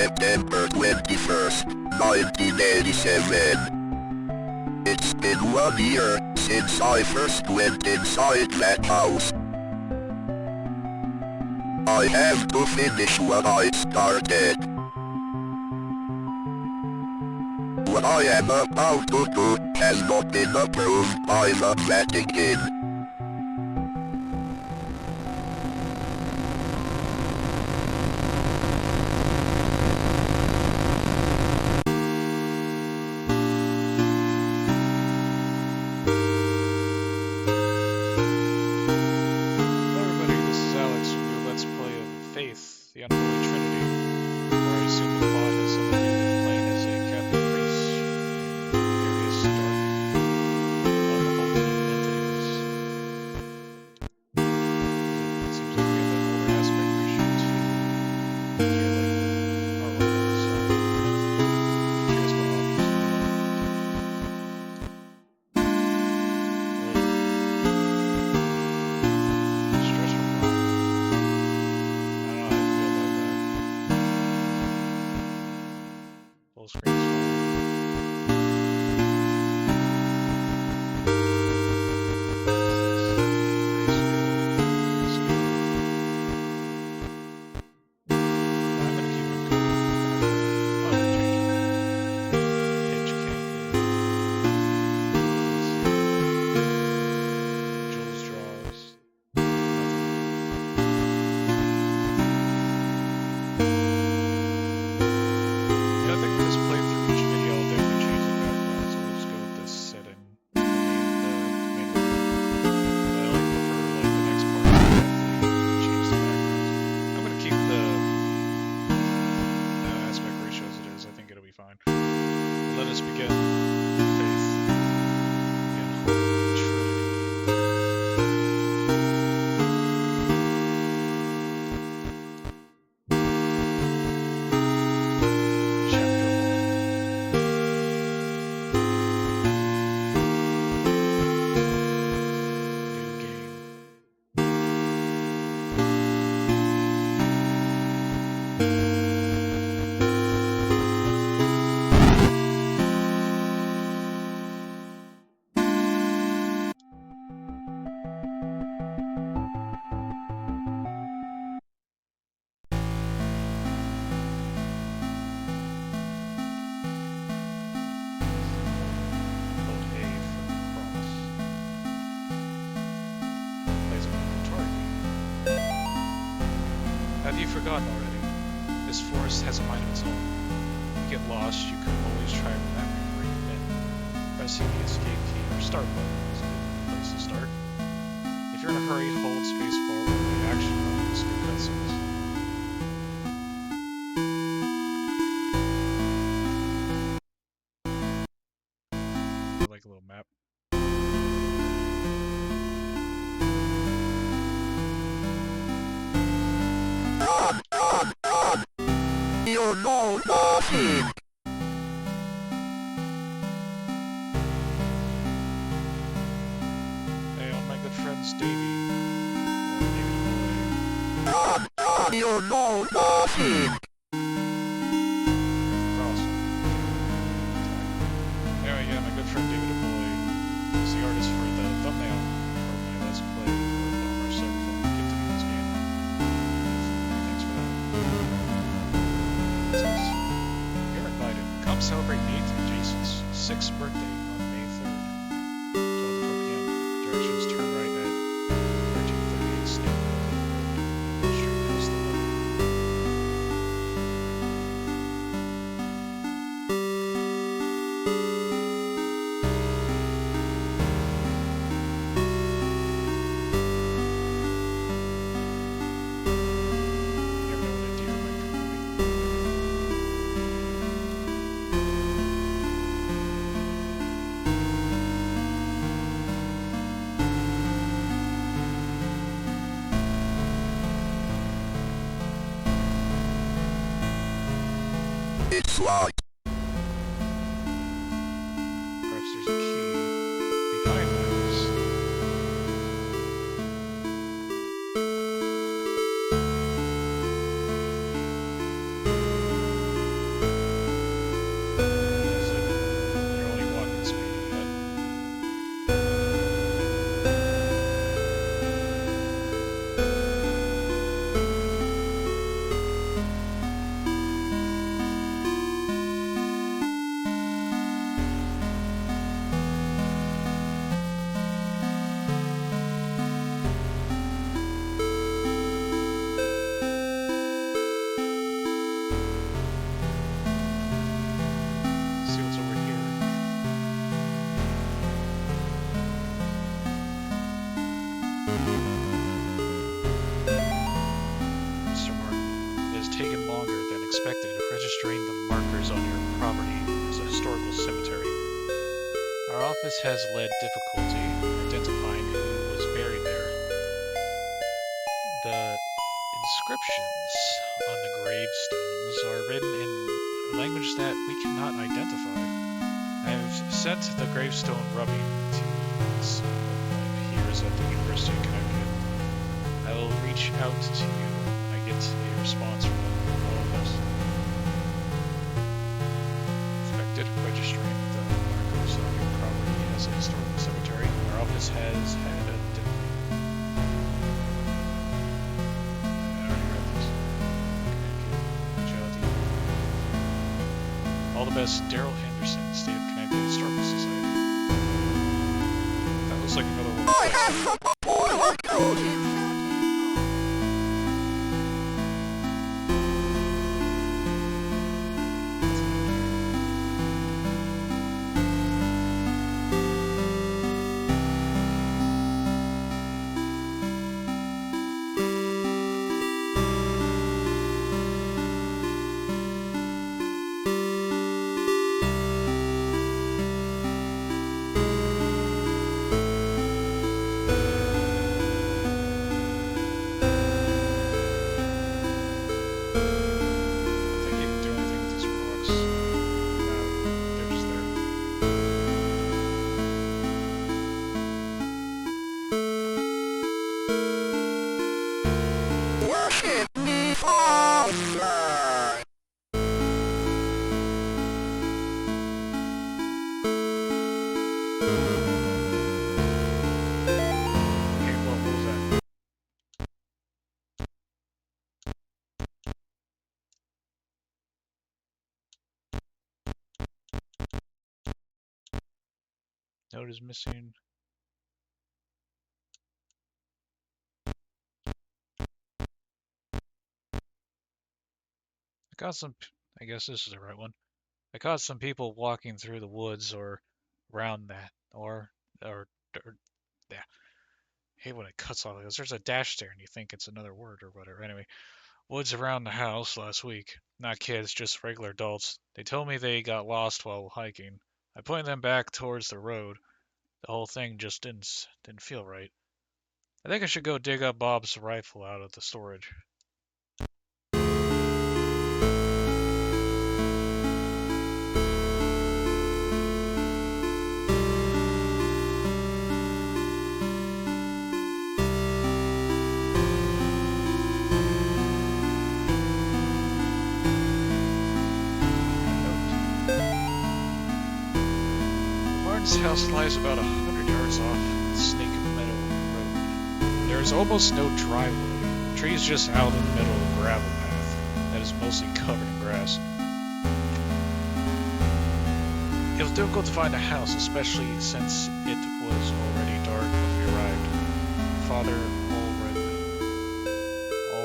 September 21st, 1987. It's been 1 year since I first went inside that house. I have to finish what I started. What I am about to do has not been approved by the Vatican. The Unholy Trinity, where I assume the plot has something to do with playing as a Catholic priest in various dark, unholy entities. It seems like we have that older aspect ratio to like our work on the side. Curious what options we have. Stressful problem. Full screen is fine. I'm gonna keep it a good background. I'm gonna change it. Pitch canker. Jules draws. I think with this playthrough each video I'll definitely change the background, so we'll just go with this setting for the main one. But I prefer the next part to definitely change the backgrounds. I'm gonna keep the aspect ratio as it is. I think it'll be fine. Let us begin faith in Holy Trinity. Have you forgotten already? This forest has a mind of its own. If you get lost, you can always try remembering where you've been. Pressing the escape key or start button is a good place to start. If you're in a hurry, hold space forward with the action button to skip cutscenes. Like a little map. You know nothing. Hey, all my good friends, Davey. You know nothing. Cross. Anyway, yeah, my good friend David Boy is the artist for the thumbnail for my Let's Play with Omar Server from Get to Be This Game. Thanks for that. You're invited. Come celebrate Nathan Jason's 6th birthday on May 3rd. 12 to 4 p.m. Directions turn right at 1338 Snake Road. Go straight past the level. You never know what a deer might be moving. It's locked. Perhaps there's a key behind those. registering the markers on your property as a historical cemetery. Our office has led difficulty identifying who was buried there. The inscriptions on the gravestones are written in a language that we cannot identify. I have sent the gravestone rubbing to peers at the University of Connecticut. I will reach out to you when I get a response from them. All of us. Expected registering the markers on your property as a historical cemetery. Our office has had a different. I already read this. Reach out to you. All the best, Daryl Henderson, State of Connecticut Historical Society. That looks like another one. I have some poor Note is missing. I guess this is the right one. I caught some people walking through the woods or around that, or yeah. I hate when it cuts off because there's a dash there and you think it's another word or whatever. Anyway, woods around the house last week. Not kids, just regular adults. They told me they got lost while hiking. I pointed them back towards the road. The whole thing just didn't feel right. I think I should go dig up Bob's rifle out of the storage. Martin's house lies about 100 yards off Snake Meadow Road. There is almost no driveway. Trees just out in the middle of a gravel path that is mostly covered in grass. It was difficult to find a house, especially since it was already dark when we arrived. Father Allred,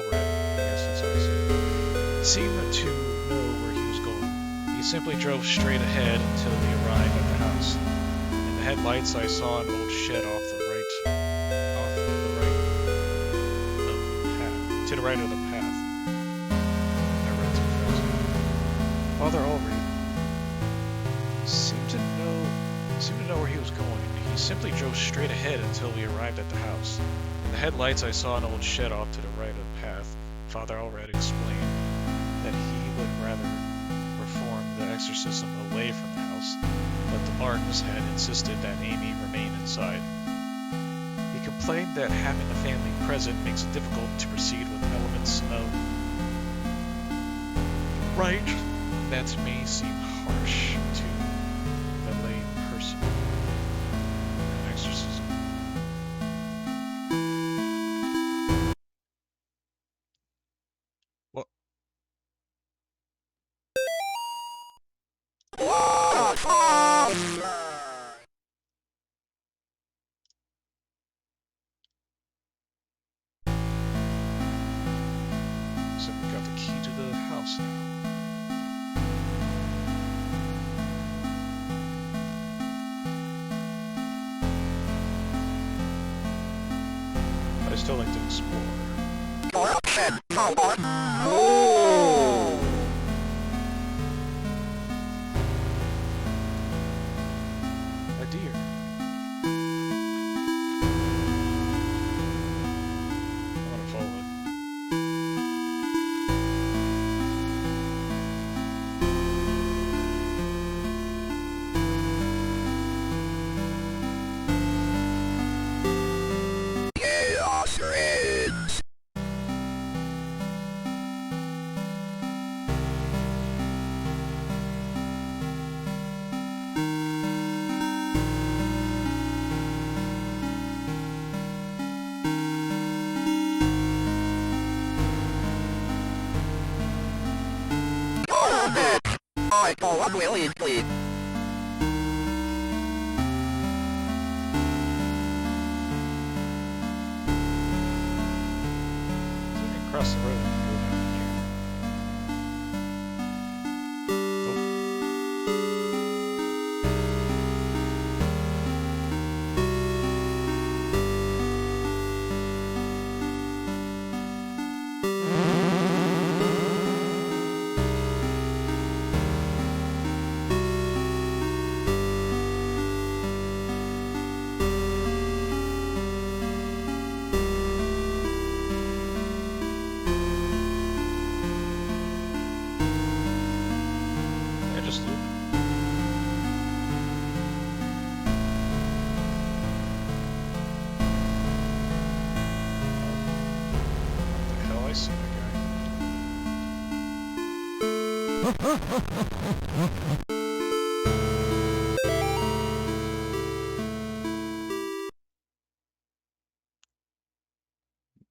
I guess that's how I say it, seemed to know where he was going. He simply drove straight ahead until we arrived at the house. In the headlights, I saw an old shed to the right of the path. I read too fast. Father Allred seemed to know where he was going. He simply drove straight ahead until we arrived at the house. In the headlights, I saw an old shed off to the right of the path. Father Allred explained that he would rather perform the exorcism away from the house, but the Martins had insisted that Amy remain inside. He complained that having the family present makes it difficult to proceed with elements of right that may seem harsh to the lay person. An exorcism. What? So we got the key to the house now. But I still like to explore. I go up really please. So we can cross the road and go down here. Yeah, just loop. What the hell? I see the guy.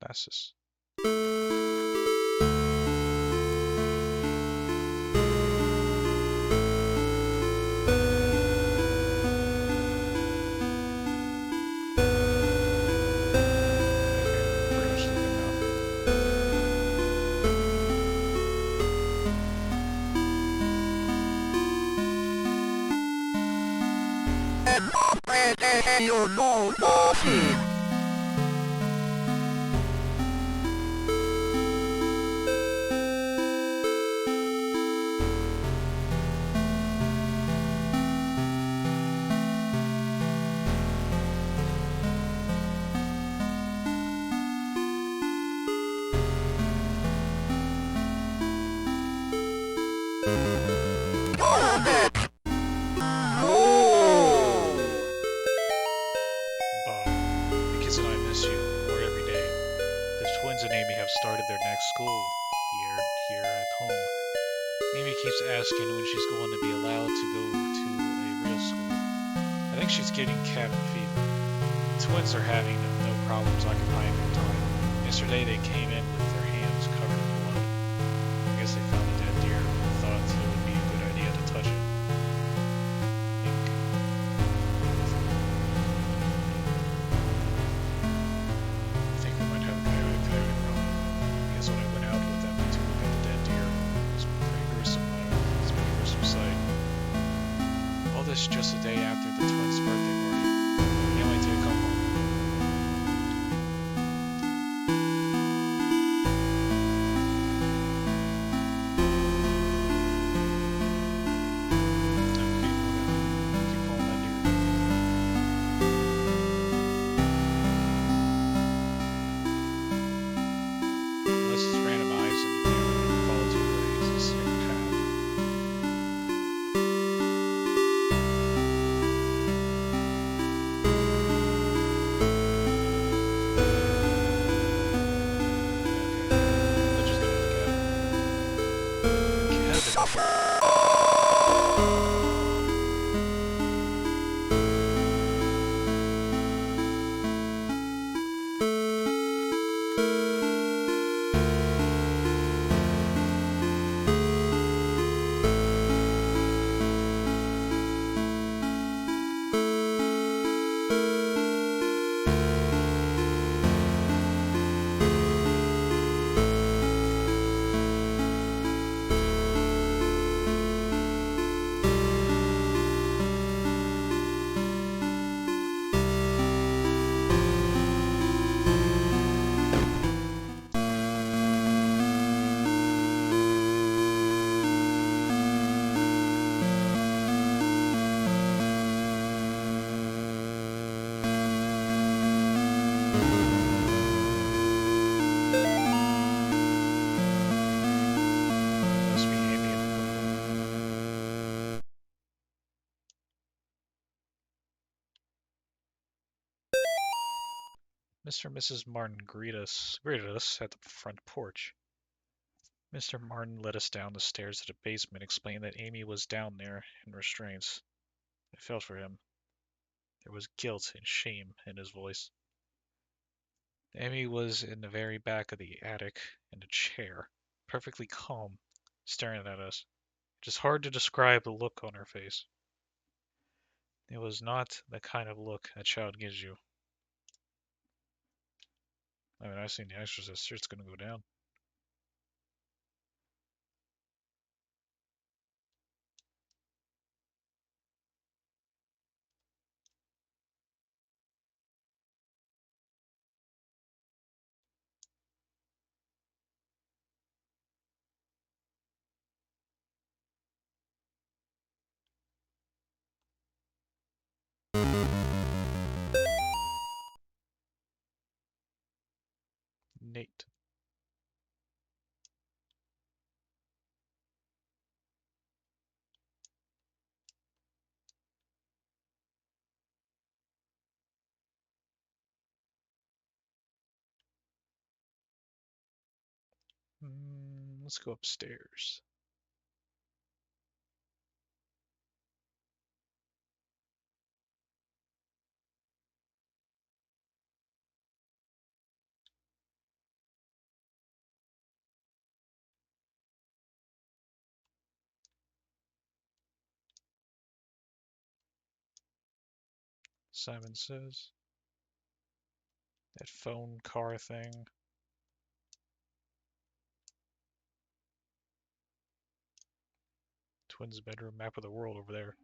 Nessus. Okay, pretty much looking now. And open your no bossy. Bob, the kids and I miss you more every day. The twins and Amy have started their next school year here at home. Amy keeps asking when she's going to be allowed to go to a real school. I think she's getting cabin fever. The twins are having no problems occupying their time. Yesterday they came in with their hands covered in blood. I guess they found a dead deer and thought it would be a good idea to touch it. I think we might have a coyote problem. Because when I went out with them to look at the dead deer, it was pretty gruesome. It's a pretty gruesome sight. All this just a day after the twins' birthday party. Can't wait till you come home. Okay, keep calling my deer. Unless it's randomized and you can't follow two ways, it's the same path. Okay, let's just go to the cabin. Must be Amy in the corner. Mr. and Mrs. Martin greeted us at the front porch. Mr. Martin led us down the stairs to the basement, explaining that Amy was down there in restraints. I felt for him. There was guilt and shame in his voice. Amy was in the very back of the attic in a chair, perfectly calm, staring at us. Just hard to describe the look on her face. It was not the kind of look a child gives you. I mean, I've seen The Exorcist. It's gonna go down. Nate. Let's go upstairs. Simon says. That phone car thing. Twins' bedroom, map of the world over there.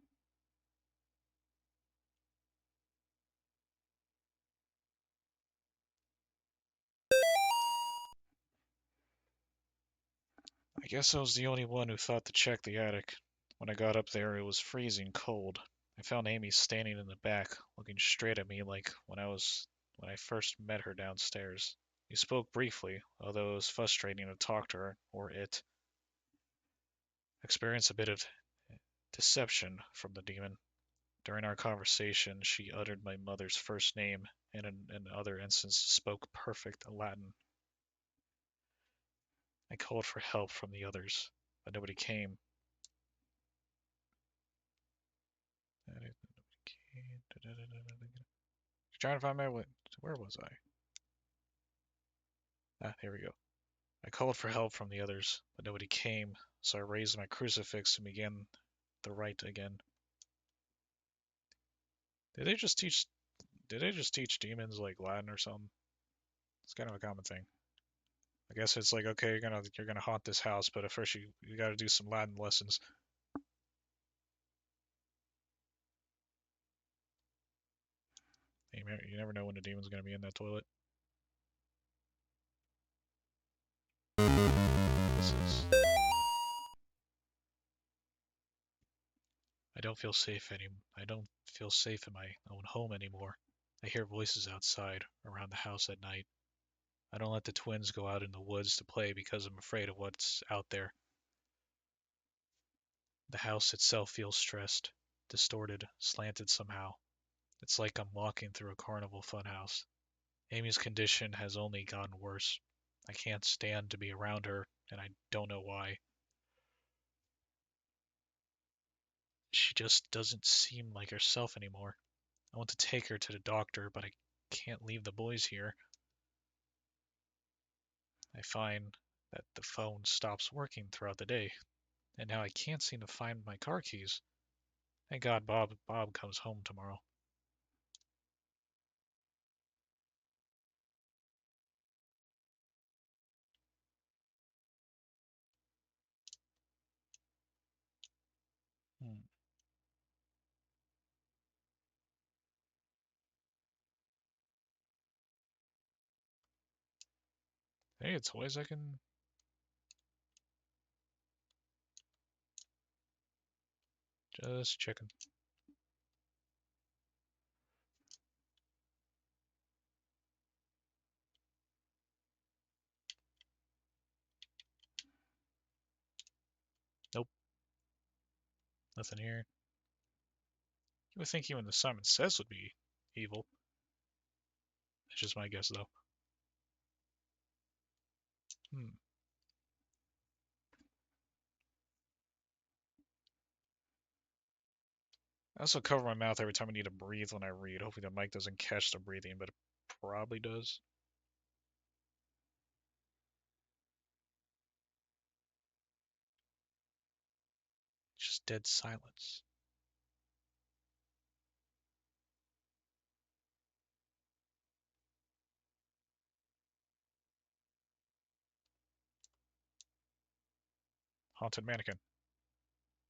I guess I was the only one who thought to check the attic. When I got up there, it was freezing cold. I found Amy standing in the back, looking straight at me like when I first met her downstairs. We spoke briefly, although it was frustrating to talk to her, or it. Experienced a bit of deception from the demon. During our conversation, she uttered my mother's first name, and in other instances spoke perfect Latin. I called for help from the others, but nobody came. Trying to find my way. Where was I? Ah, here we go. I called for help from the others, but nobody came, so I raised my crucifix and began the rite again. Did they just teach? Did they just teach demons like Latin or something? It's kind of a common thing. I guess it's like, okay, you're gonna haunt this house, but at first you got to do some Latin lessons. You never know when the demon's gonna be in that toilet. This is. I don't feel safe in my own home anymore. I hear voices outside around the house at night. I don't let the twins go out in the woods to play because I'm afraid of what's out there. The house itself feels stressed, distorted, slanted somehow. It's like I'm walking through a carnival funhouse. Amy's condition has only gotten worse. I can't stand to be around her, and I don't know why. She just doesn't seem like herself anymore. I want to take her to the doctor, but I can't leave the boys here. I find that the phone stops working throughout the day, and now I can't seem to find my car keys. Thank God Bob comes home tomorrow. Hmm. Hey, it's always I can just checking. Nope, nothing here. You would think even the Simon Says would be evil. That's just my guess though. Hmm. I also cover my mouth every time I need to breathe when I read. Hopefully the mic doesn't catch the breathing, but it probably does. dead silence. Haunted mannequin.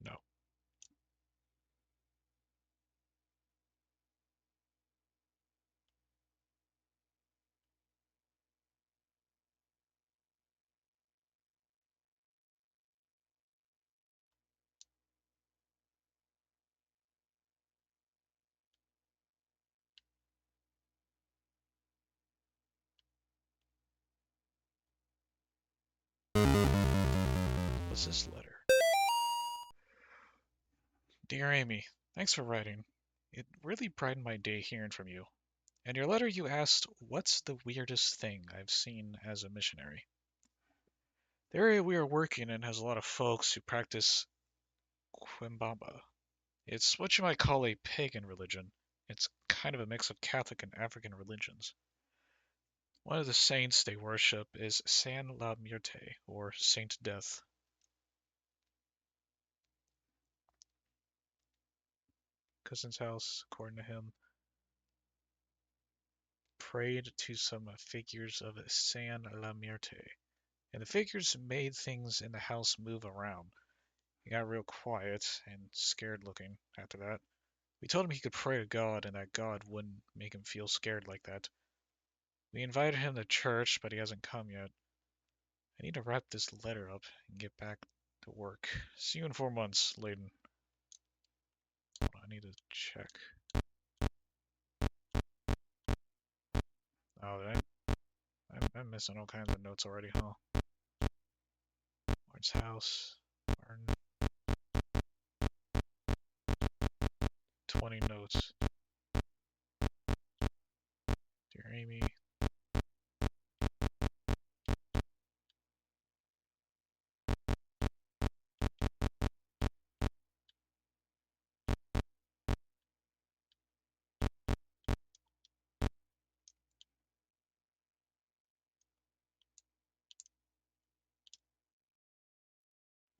No. What's this letter? Dear Amy, thanks for writing. It really brightened my day hearing from you. In your letter, you asked, what's the weirdest thing I've seen as a missionary? The area we are working in has a lot of folks who practice Quimbaba. It's what you might call a pagan religion. It's kind of a mix of Catholic and African religions. One of the saints they worship is San La Muerte, or Saint Death. Cousin's house, according to him, prayed to some figures of San La Muerte, and the figures made things in the house move around. He got real quiet and scared looking after that. We told him he could pray to God and that God wouldn't make him feel scared like that. We invited him to church, but he hasn't come yet. I need to wrap this letter up and get back to work. See you in 4 months, Layden. I need to check. Oh, I'm missing all kinds of notes already, huh? Martin's house. Martin. 20 notes. Dear Amy.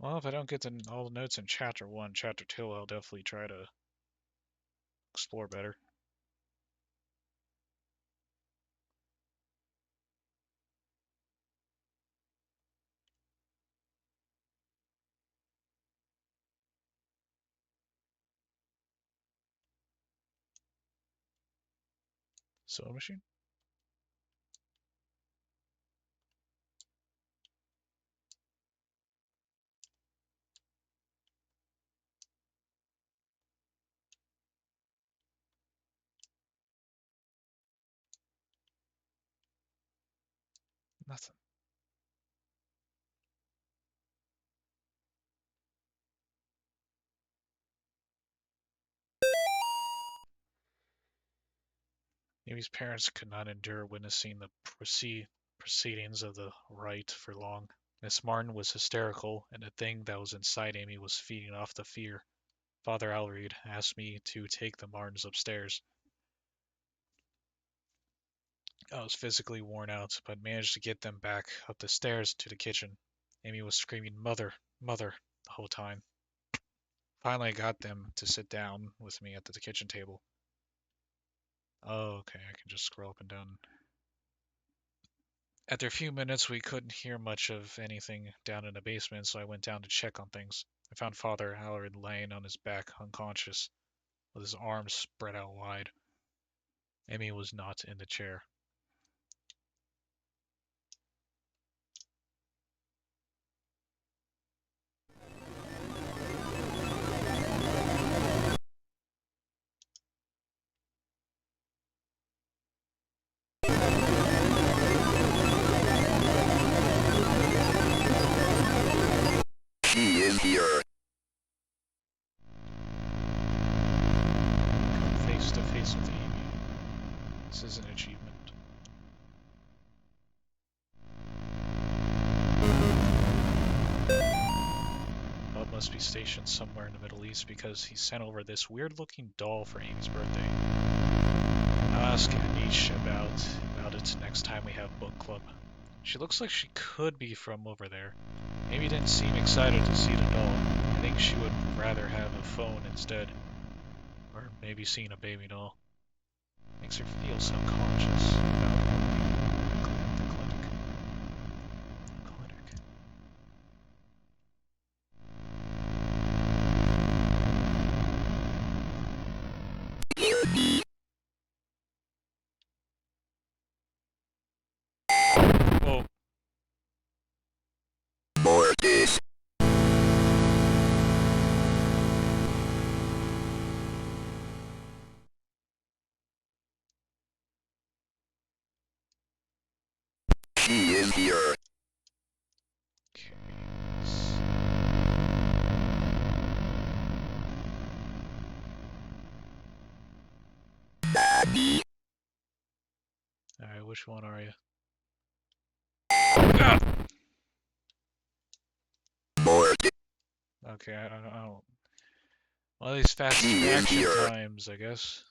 Well, if I don't get to all the notes in chapter 1, chapter 2, I'll definitely try to explore better. Sewing machine? Nothing. Amy's parents could not endure witnessing the proceedings of the rite for long. Miss Martin was hysterical, and the thing that was inside Amy was feeding off the fear. Father Alreed asked me to take the Martins upstairs. I was physically worn out, but managed to get them back up the stairs to the kitchen. Amy was screaming, "Mother, mother," the whole time. Finally, I got them to sit down with me at the kitchen table. Oh, okay, I can just scroll up and down. After a few minutes, we couldn't hear much of anything down in the basement, so I went down to check on things. I found Father Allard laying on his back, unconscious, with his arms spread out wide. Amy was not in the chair. She is here. Come face to face with Amy. This is an achievement. Bob must be stationed somewhere in the Middle East because he sent over this weird-looking doll for Amy's birthday. I'll ask Anish about it next time we have book club. She looks like she could be from over there. Maybe didn't seem excited to see the doll. I think she would rather have a phone instead. Or maybe seeing a baby doll. Makes her feel subconscious about working at the clinic. Oh, Mortis. She is here. okay. Daddy. Alright, which one are you? Ah! Mortis. Okay, I don't. One of these fast She is reaction here. times, I guess.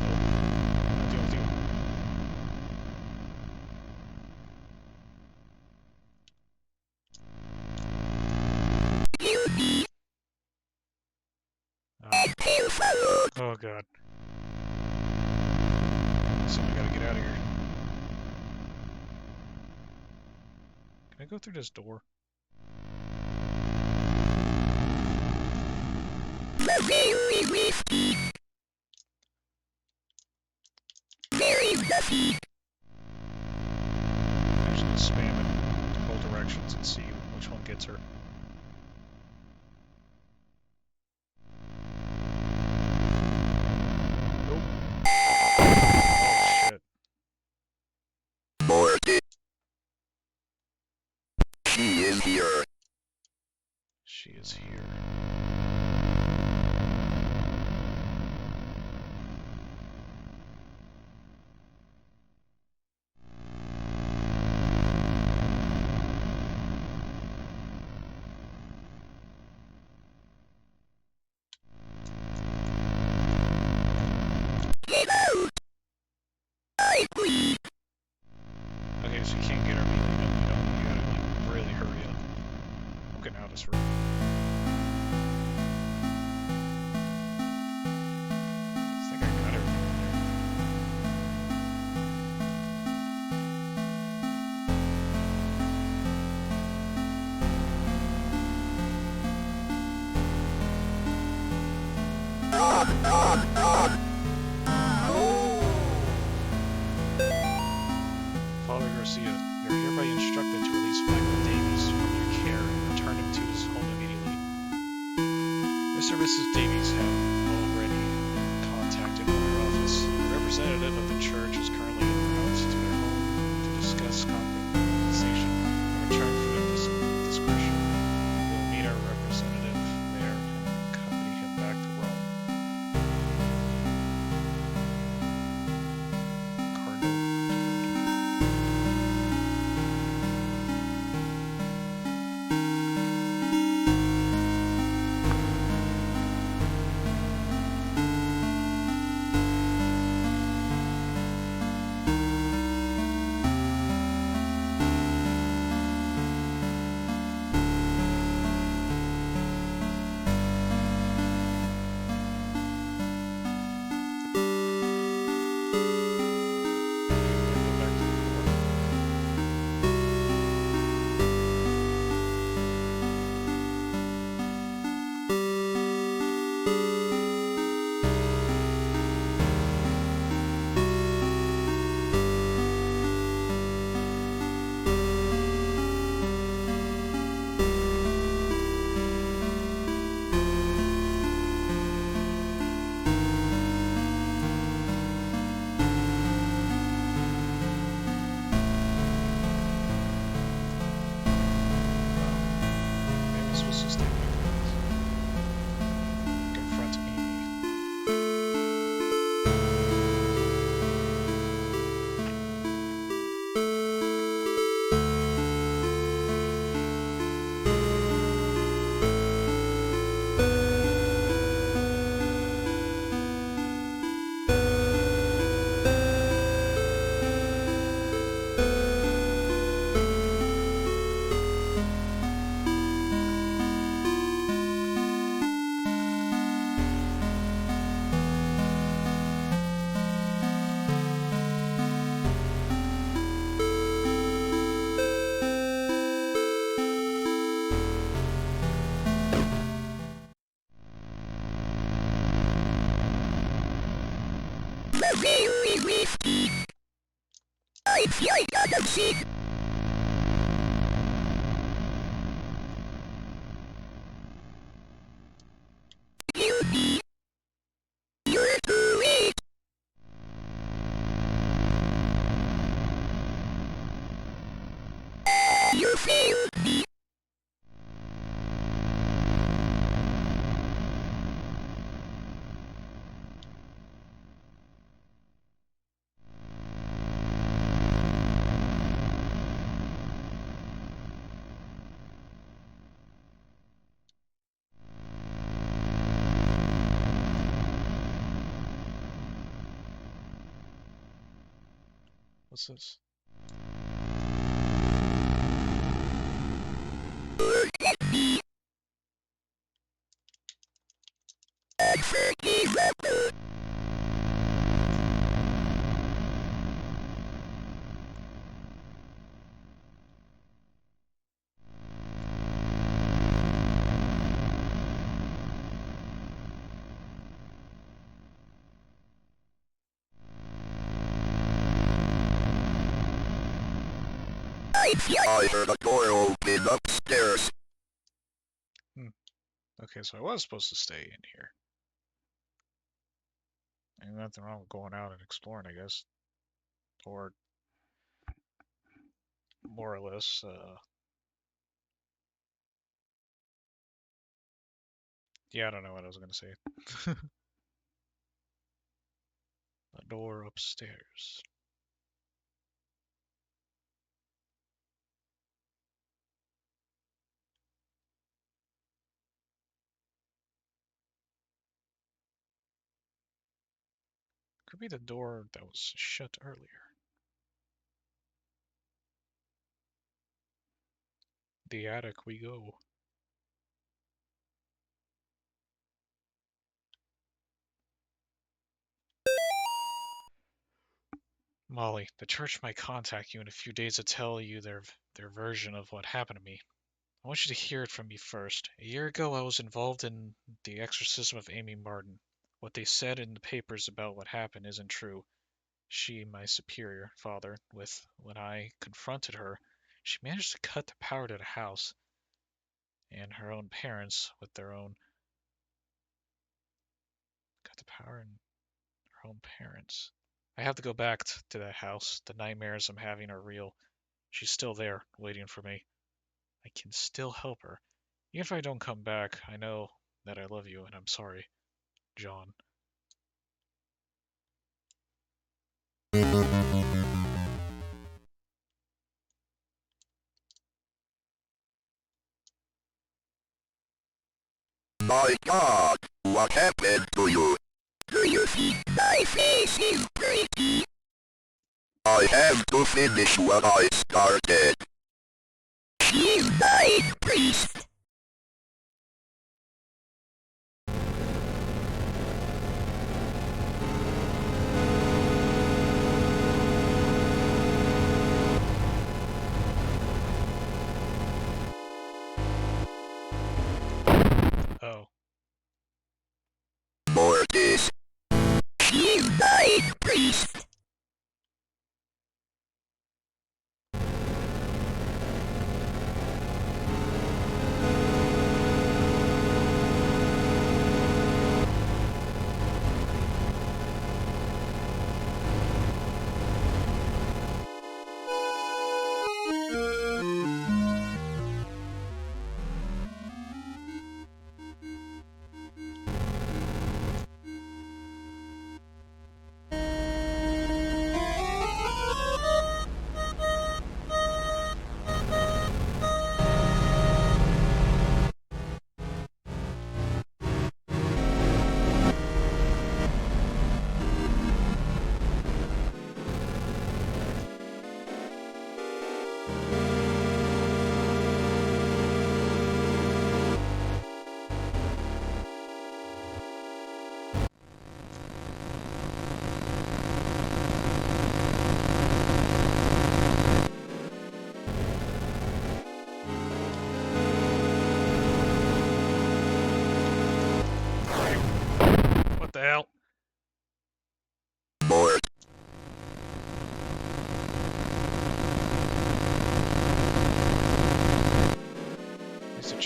Nope. Not dealing with you. Oh god. So we gotta get out of here. Can I go through this door? Very risky. Very risky. Actually, spam it. Hold directions and see which one gets her. Nope. Oh shit. Mortis. She is here. She is here. Get out. I quit. Okay, so you can't get her immediately. You gotta like really hurry up. I'm getting out of this room. I think I got her. Father Garcia, you're hereby instructed to release Michael Davies from your care and return him to his home immediately. Mr. and Mrs. Davies have already contacted our office. A representative of the church is currently en route to their home to discuss compensation and return food at discretion. We will meet our representative there and accompany him back to Rome. Cardinal Rutherford. I gotta see. You're too late. You failed me. What's this? I heard a door open upstairs. Okay, so I was supposed to stay in here. Ain't nothing wrong with going out and exploring, I guess. Or more or less, yeah, I don't know what I was gonna say. A door upstairs. Could be the door that was shut earlier. The attic we go. Molly, the church might contact you in a few days to tell you their version of what happened to me. I want you to hear it from me first. A year ago, I was involved in the exorcism of Amy Martin. What they said in the papers about what happened isn't true. She, my superior, father, when I confronted her, she managed to cut the power to the house, and her own parents with their own cut the power in her own parents. I have to go back to that house. The nightmares I'm having are real. She's still there, waiting for me. I can still help her. Even if I don't come back, I know that I love you and I'm sorry, John. My God, what happened to you? Do you think my face is pretty? I have to finish what I started. She's died, priest. Oh. Mortis. She's died, priest.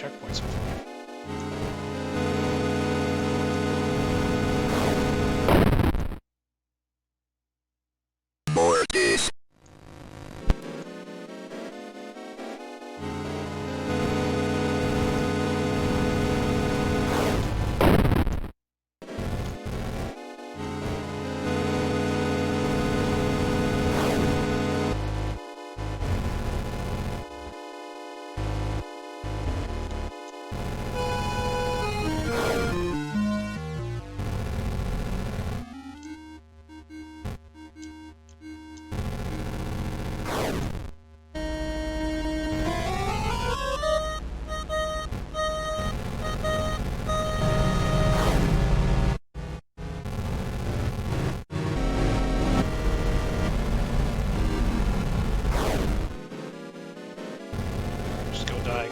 checkpoints so far. Mortis. Just go die.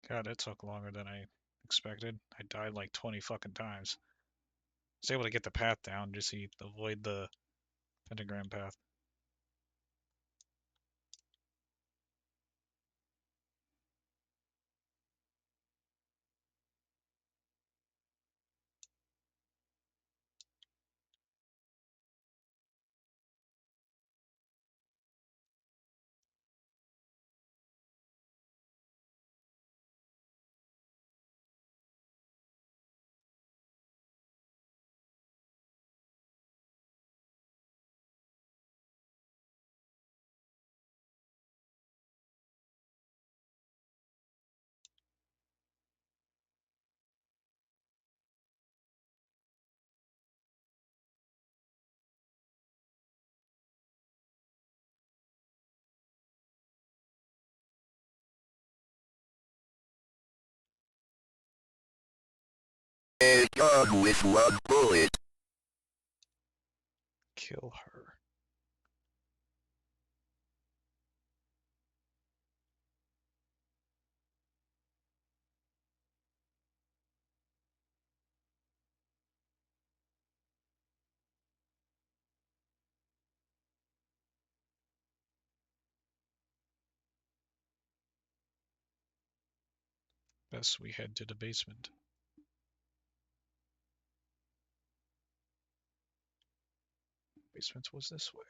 God, it took longer than I expected. I died like 20 fucking times. I was able to get the path down, just avoid the pentagram path. And gone with one bullet. Kill her. Best we head to the basement. Basement was this way.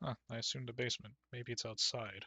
Huh, I assumed the basement. Maybe it's outside.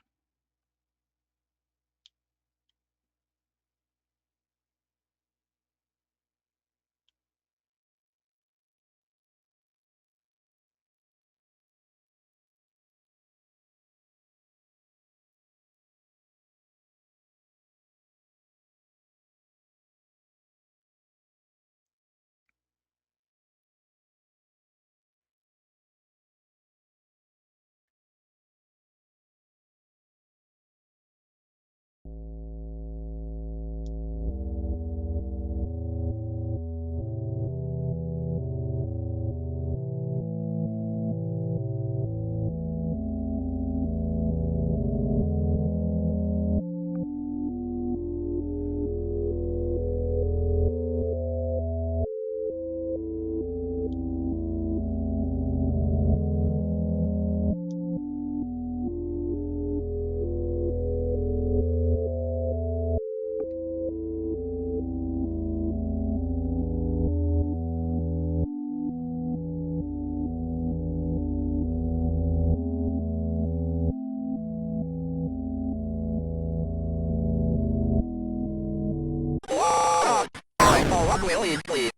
brilliantly.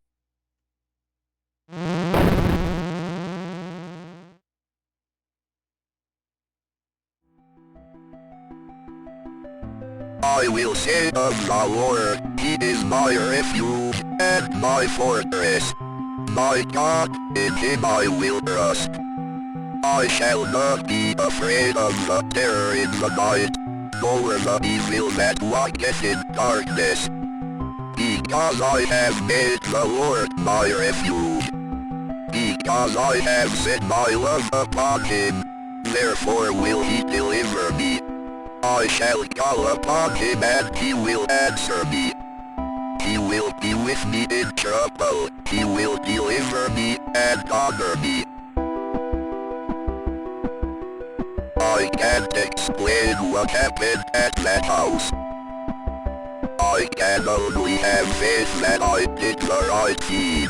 I will say of the Lord, He is my refuge and my fortress. My God, in Him I will trust. I shall not be afraid of the terror in the night, nor the evil that walketh in darkness. Because I have made the Lord my refuge. Because I have set my love upon Him, therefore will He deliver me. I shall call upon Him and He will answer me. He will be with me in trouble. He will deliver me and honor me. I can't explain what happened at that house. I can only have faith that I did the right thing.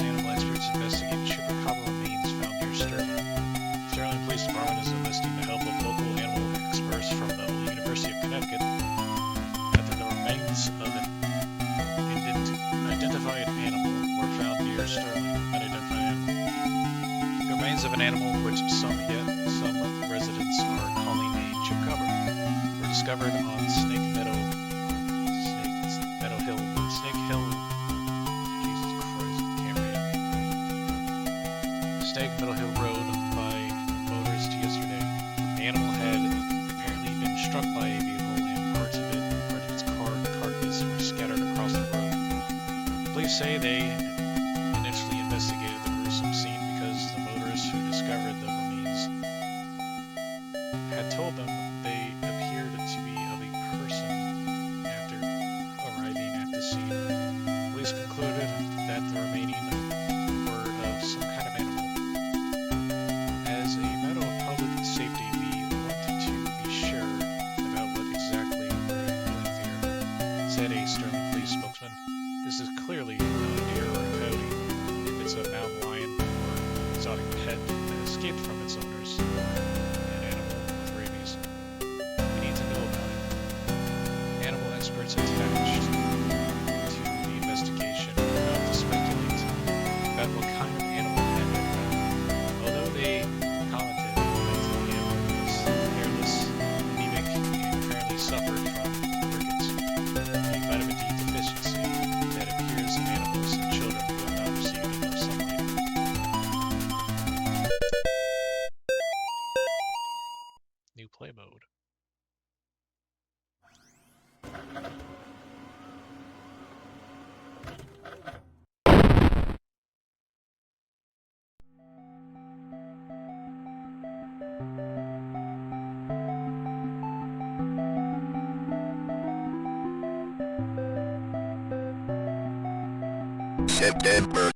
Animal experts investigate chupacabra remains found near Sterling. Sterling Police Department is enlisting the help of local animal experts from the University of Connecticut after the remains of an identified animal were found near Sterling. Unidentified animal. The remains of an animal which some residents are calling a chupacabra were discovered on Snake Meadow Hill Road by motorists yesterday. The animal had apparently been struck by a vehicle and parts of its carcass were scattered across the road. Police say they initially investigated the gruesome scene because the motorists who discovered the remains had told them they appeared to be of a person after arriving at the scene. Police concluded that the remaining were of some kind of animal. As a matter of public safety, we want to be sure about what exactly we're dealing with here, said a Sterling Police spokesman. This is clearly not a deer or a coyote. If it's a mountain lion or exotic pet that escaped from its owners, an animal with rabies, we need to know about it. Animal experts attached to the investigation are not to speculate about what kind of animal had been found, although they commented that the animal was hairless, anemic, and apparently suffered from rickets, a vitamin D deficiency that appears in animals and children who have not received enough sunlight. New play mode. September